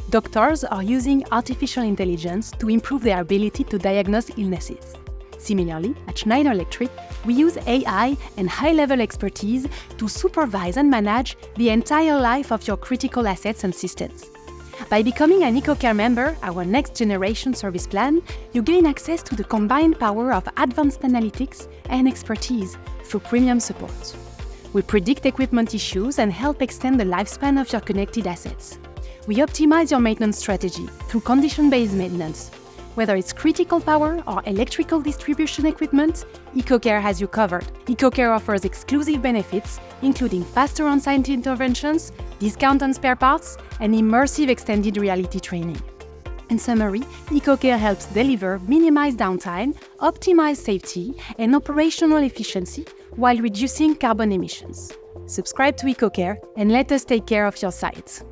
Doctors are using artificial intelligence to improve their ability to diagnose illnesses. Similarly, at Schneider Electric, we use AI and high-level expertise to supervise and manage the entire life of your critical assets and systems. By becoming an EcoCare member, our next-generation service plan, you gain access to the combined power of advanced analytics and expertise through premium support. We predict equipment issues and help extend the lifespan of your connected assets. We optimize your maintenance strategy through condition-based maintenance. Whether it's critical power or electrical distribution equipment, EcoCare has you covered. EcoCare offers exclusive benefits, including faster on-site interventions, discount on spare parts, and immersive extended reality training. In summary, EcoCare helps deliver minimized downtime, optimized safety, and operational efficiency while reducing carbon emissions. Subscribe to EcoCare and let us take care of your site.